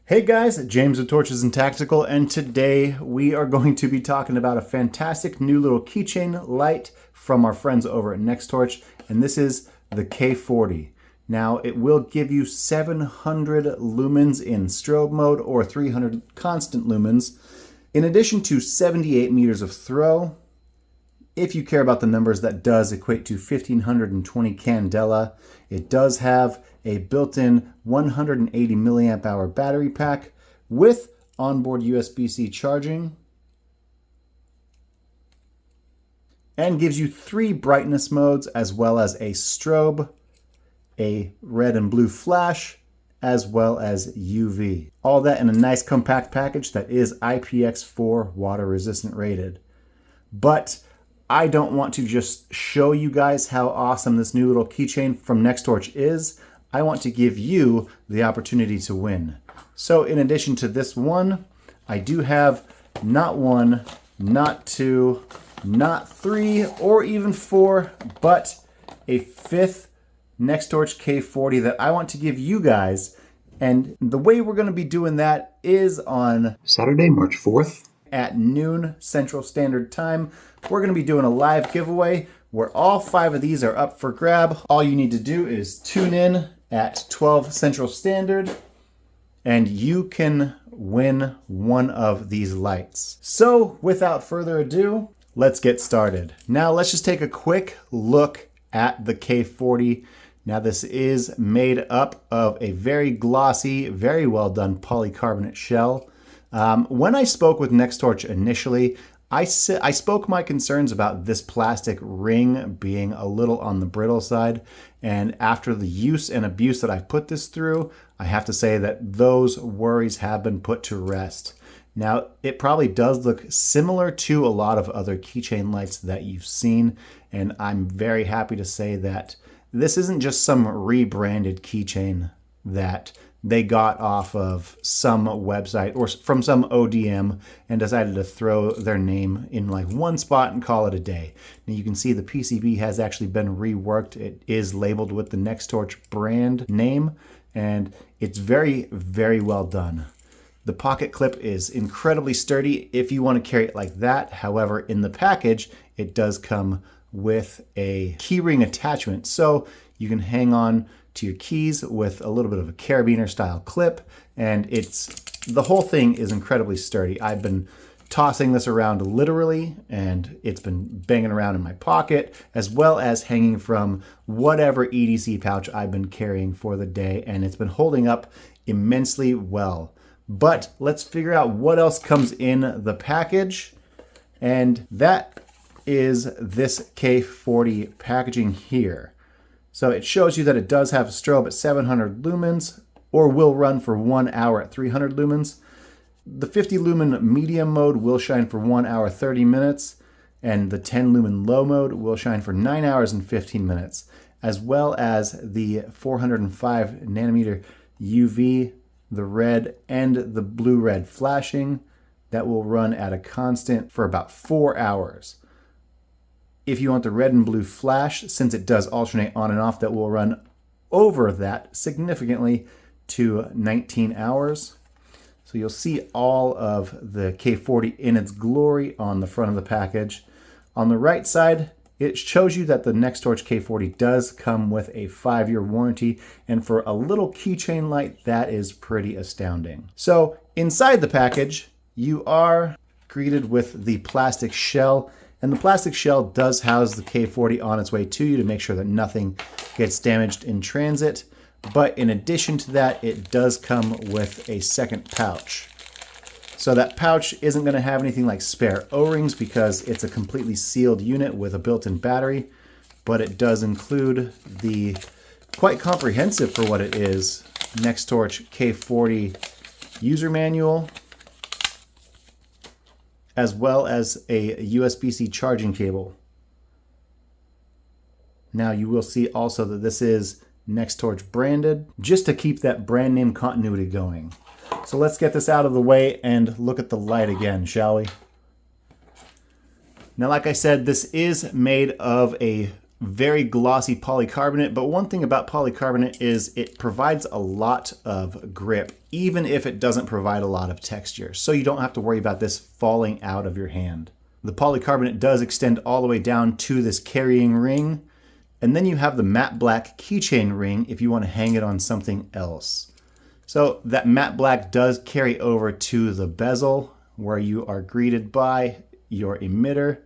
Hey guys, James with Torches and Tactical, and today we are going to be talking about a fantastic new little keychain light from our friends over at NEXTORCH, and this is the K40. Now, it will give you 700 lumens in strobe mode or 300 constant lumens, in addition to 78 meters of throw. If you care about the numbers, that does equate to 1520 candela. It does have a built-in 180 milliamp hour battery pack with onboard USB-C charging, and gives you 3 brightness modes as well as a strobe, a red and blue flash, as well as UV. All that in a nice compact package that is IPX4 water resistant rated. But I don't want to just show you guys how awesome this new little keychain from NEXTORCH is. I want to give you the opportunity to win. So in addition to this one, I do have not 1, not 2, not 3, or even 4, but a 5th NEXTORCH K40 that I want to give you guys. And the way we're going to be doing that is on Saturday, March 4th at noon Central Standard Time. We're going to be doing a live giveaway where all 5 of these are up for grab. All you need to do is tune in at 12 Central Standard and you can win one of these lights. So without further ado, let's get started. Now let's just take a quick look at the K40. Now this is made up of a very glossy, very well done polycarbonate shell. When I spoke with NEXTORCH initially, I spoke my concerns about this plastic ring being a little on the brittle side, and after the use and abuse that I've put this through, I have to say that those worries have been put to rest. Now, it probably does look similar to a lot of other keychain lights that you've seen, and I'm very happy to say that this isn't just some rebranded keychain that they got off of some website or from some ODM and decided to throw their name in like one spot and call it a day. Now you can see the PCB has actually been reworked. It is labeled with the NEXTORCH brand name, and it's very, very well done. The pocket clip is incredibly sturdy if you want to carry it like that. However, in the package, it does come with a keyring attachment, so you can hang on to your keys with a little bit of a carabiner style clip, and the whole thing is incredibly sturdy. I've been tossing this around literally, and it's been banging around in my pocket, as well as hanging from whatever EDC pouch I've been carrying for the day, and it's been holding up immensely well. But let's figure out what else comes in the package, and that is this K40 packaging here. So it shows you that it does have a strobe at 700 lumens or will run for 1 hour at 300 lumens. The 50 lumen medium mode will shine for 1 hour 30 minutes, and the 10 lumen low mode will shine for 9 hours and 15 minutes, as well as the 405 nanometer UV, the red and the blue-red flashing that will run at a constant for about 4 hours. If you want the red and blue flash, since it does alternate on and off, that will run over that significantly to 19 hours. So you'll see all of the K40 in its glory on the front of the package. On the right side, it shows you that the NEXTORCH K40 does come with a 5-year warranty, and for a little keychain light, that is pretty astounding. So inside the package, you are greeted with the plastic shell. And the plastic shell does house the K40 on its way to you to make sure that nothing gets damaged in transit. But in addition to that, it does come with a second pouch. So that pouch isn't going to have anything like spare O-rings because it's a completely sealed unit with a built-in battery. But it does include the quite comprehensive for what it is NEXTORCH K40 user manual, as well as a USB-C charging cable. Now you will see also that this is NEXTORCH branded, just to keep that brand name continuity going. So let's get this out of the way and look at the light again, shall we? Now, like I said, this is made of a very glossy polycarbonate, but one thing about polycarbonate is it provides a lot of grip, even if it doesn't provide a lot of texture. So you don't have to worry about this falling out of your hand. The polycarbonate does extend all the way down to this carrying ring. And then you have the matte black keychain ring if you want to hang it on something else. So that matte black does carry over to the bezel where you are greeted by your emitter.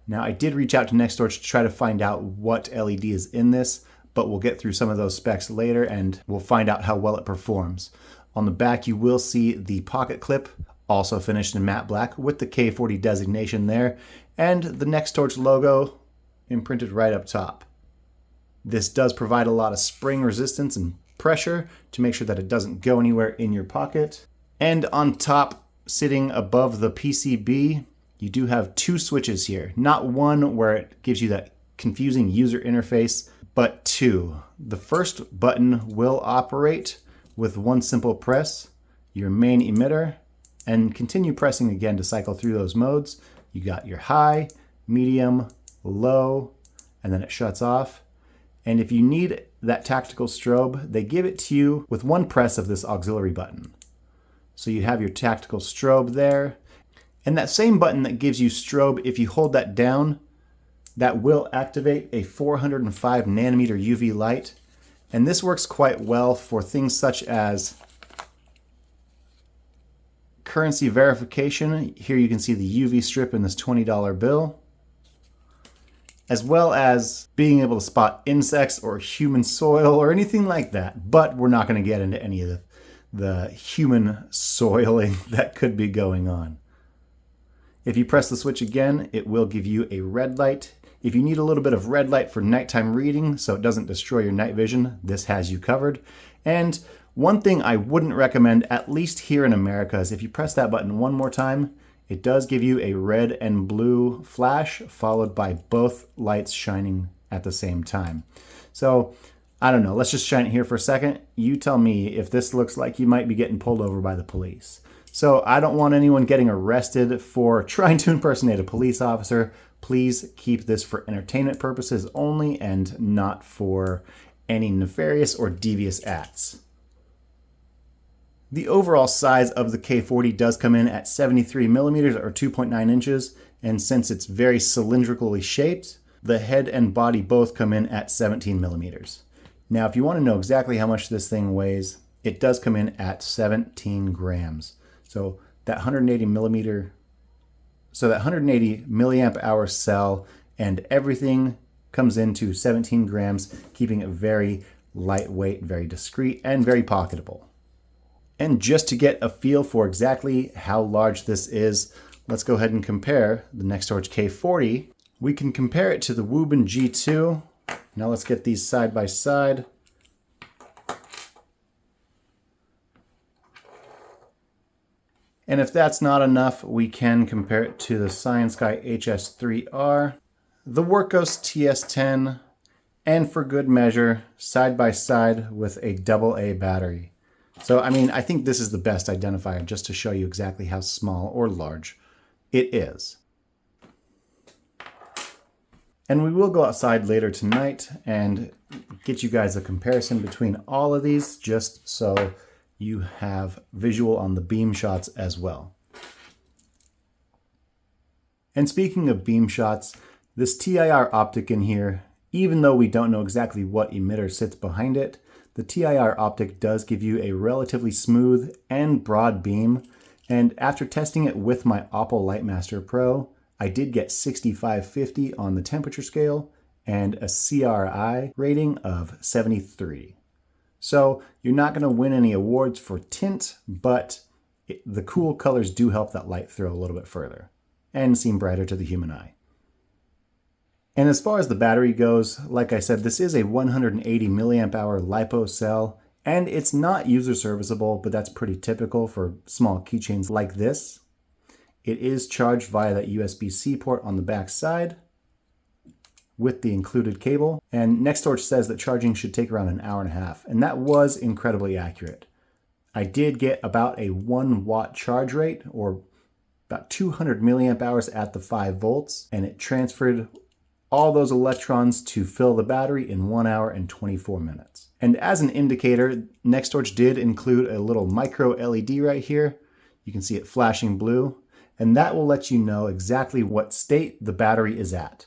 Now, I did reach out to NEXTORCH to try to find out what LED is in this, but we'll get through some of those specs later and we'll find out how well it performs. On the back, you will see the pocket clip, also finished in matte black with the K40 designation there, and the NEXTORCH logo imprinted right up top. This does provide a lot of spring resistance and pressure to make sure that it doesn't go anywhere in your pocket. And on top, sitting above the PCB, you do have two switches here. Not one where it gives you that confusing user interface, but two. The first button will operate with one simple press, your main emitter, and continue pressing again to cycle through those modes. You got your high, medium, low, and then it shuts off. And if you need that tactical strobe, they give it to you with one press of this auxiliary button. So you have your tactical strobe there. And that same button that gives you strobe, if you hold that down, that will activate a 405 nanometer UV light. And this works quite well for things such as currency verification. Here you can see the UV strip in this $20 bill, as well as being able to spot insects or human soil or anything like that. But we're not going to get into any of the human soiling that could be going on. If you press the switch again, it will give you a red light. If you need a little bit of red light for nighttime reading so it doesn't destroy your night vision, this has you covered. And one thing I wouldn't recommend, at least here in America, is if you press that button one more time, it does give you a red and blue flash followed by both lights shining at the same time. So I don't know, let's just shine it here for a second. You tell me if this looks like you might be getting pulled over by the police. So I don't want anyone getting arrested for trying to impersonate a police officer. Please keep this for entertainment purposes only and not for any nefarious or devious acts. The overall size of the K40 does come in at 73 millimeters or 2.9 inches. And since it's very cylindrically shaped, the head and body both come in at 17 millimeters. Now, if you want to know exactly how much this thing weighs, it does come in at 17 grams. So that 180 milliamp hour cell and everything comes into 17 grams, keeping it very lightweight, very discreet, and very pocketable. And just to get a feel for exactly how large this is, let's go ahead and compare the NEXTORCH K40. We can compare it to the Woobin G2. Now let's get these side by side. And if that's not enough, we can compare it to the ScienceSky HS3R, the Workos TS10, and for good measure, side by side with a AA battery. So, I mean, I think this is the best identifier just to show you exactly how small or large it is. And we will go outside later tonight and get you guys a comparison between all of these just so you have visual on the beam shots as well. And speaking of beam shots, this TIR optic in here, even though we don't know exactly what emitter sits behind it, the TIR optic does give you a relatively smooth and broad beam. And after testing it with my Opal Lightmaster Pro, I did get 6550 on the temperature scale and a CRI rating of 73. So you're not going to win any awards for tint, but the cool colors do help that light throw a little bit further and seem brighter to the human eye. And as far as the battery goes, like I said, this is a 180 milliamp hour LiPo cell, and it's not user serviceable, but that's pretty typical for small keychains like this. It is charged via that USB-C port on the back side with the included cable. And NEXTORCH says that charging should take around an hour and a half, and that was incredibly accurate. I did get about a 1 watt charge rate, or about 200 milliamp hours at the 5 volts, and it transferred all those electrons to fill the battery in 1 hour and 24 minutes. And as an indicator, NEXTORCH did include a little micro LED right here. You can see it flashing blue, and that will let you know exactly what state the battery is at.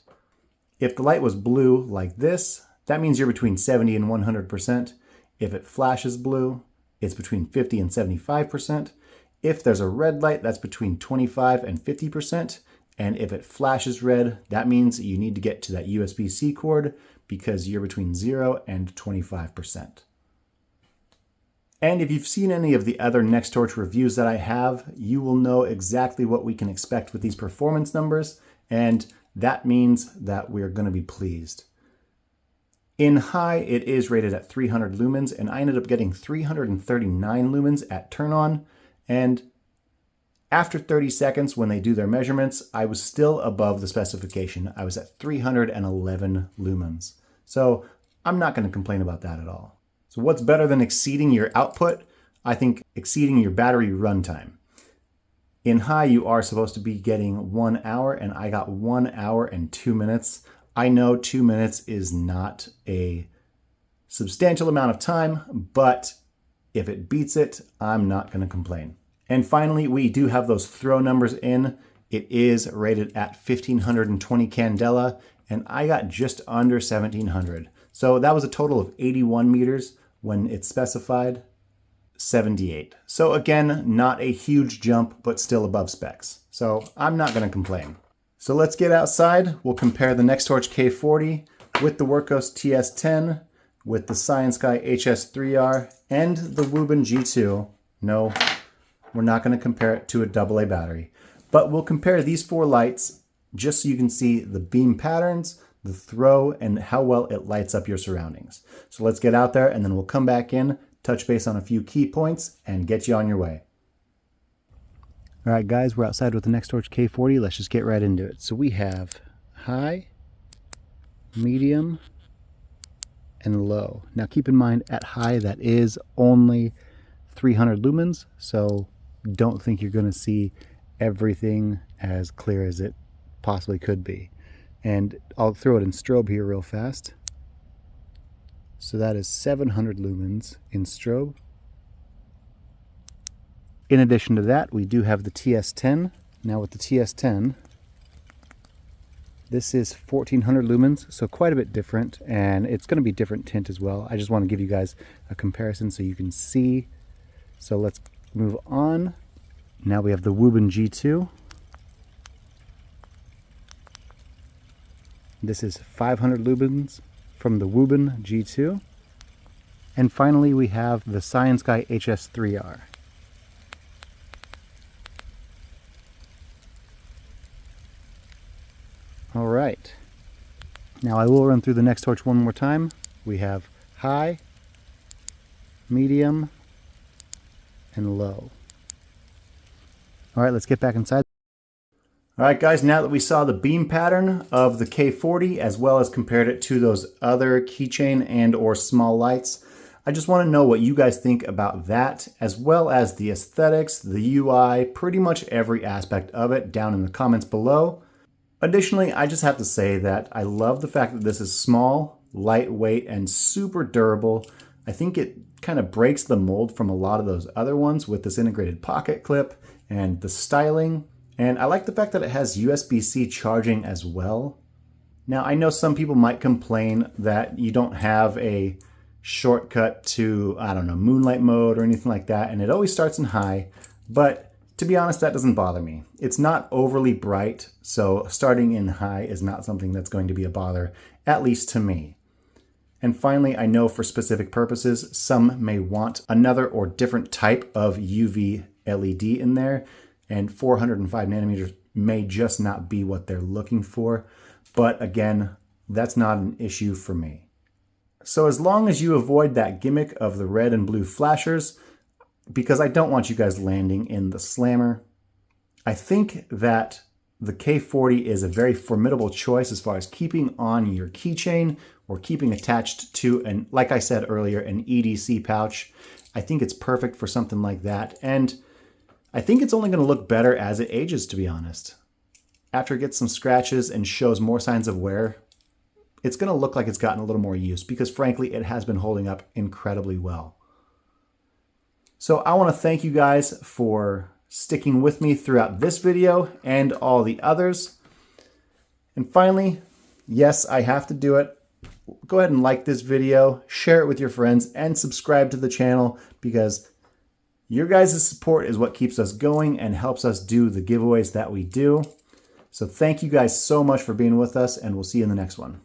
If the light was blue like this, that means you're between 70 and 100%. If it flashes blue, it's between 50 and 75%. If there's a red light, that's between 25 and 50%. And if it flashes red, that means you need to get to that USB-C cord because you're between 0 and 25%. And if you've seen any of the other NEXTORCH reviews that I have, you will know exactly what we can expect with these performance numbers, and that means that we're going to be pleased. In high, it is rated at 300 lumens, and I ended up getting 339 lumens at turn on, and after 30 seconds when they do their measurements, I was still above the specification. I was at 311 lumens. So I'm not going to complain about that at all. So what's better than exceeding your output? I think exceeding your battery runtime. In high, you are supposed to be getting 1 hour, and I got 1 hour and 2 minutes. I know 2 minutes is not a substantial amount of time, but if it beats it, I'm not going to complain. And finally, we do have those throw numbers in. It is rated at 1520 candela, and I got just under 1700. So that was a total of 81 meters when it's specified 78. So again, not a huge jump, but still above specs. So I'm not going to complain. So let's get outside. We'll compare the NEXTORCH K40 with the Workhorse TS10, with the ScienceSky HS3R, and the Woobin G2. No, we're not going to compare it to a AA battery, but we'll compare these 4 lights just so you can see the beam patterns, the throw, and how well it lights up your surroundings. So let's get out there, and then we'll come back in, touch base on a few key points, and get you on your way. All right, guys, we're outside with the NEXTORCH K40. Let's just get right into it. So we have high, medium, and low. Now keep in mind, at high, that is only 300 lumens, so don't think you're going to see everything as clear as it possibly could be. And I'll throw it in strobe here real fast. So that is 700 lumens in strobe. In addition to that, we do have the TS10. Now with the TS10, this is 1400 lumens, so quite a bit different, and it's going to be different tint as well. I just want to give you guys a comparison so you can see. So let's move on. Now we have the Woobin G2. This is 500 lumens from the Woobin G2. And finally, we have the ScienceSky HS3R. All right. Now I will run through the NEXTORCH one more time. We have high, medium, and low. All right, let's get back inside. All right, guys, now that we saw the beam pattern of the K40 as well as compared it to those other keychain and or small lights, I just want to know what you guys think about that, as well as the aesthetics, the UI, pretty much every aspect of it down in the comments below. Additionally, I just have to say that I love the fact that this is small, lightweight, and super durable. I think it kind of breaks the mold from a lot of those other ones with this integrated pocket clip and the styling. And I like the fact that it has USB-C charging as well. Now, I know some people might complain that you don't have a shortcut to, I don't know, moonlight mode or anything like that, and it always starts in high, but to be honest, that doesn't bother me. It's not overly bright, so starting in high is not something that's going to be a bother, at least to me. And finally, I know for specific purposes, some may want another or different type of UV LED in there, and 405 nanometers may just not be what they're looking for. But again, that's not an issue for me. So as long as you avoid that gimmick of the red and blue flashers, because I don't want you guys landing in the slammer, I think that the K40 is a very formidable choice as far as keeping on your keychain or keeping attached to, and like I said earlier, an EDC pouch. I think it's perfect for something like that. And I think it's only going to look better as it ages, to be honest. After it gets some scratches and shows more signs of wear, it's going to look like it's gotten a little more use because frankly, it has been holding up incredibly well. So I want to thank you guys for sticking with me throughout this video and all the others. And finally, yes, I have to do it. Go ahead and like this video, share it with your friends, and subscribe to the channel because your guys' support is what keeps us going and helps us do the giveaways that we do. So thank you guys so much for being with us, and we'll see you in the next one.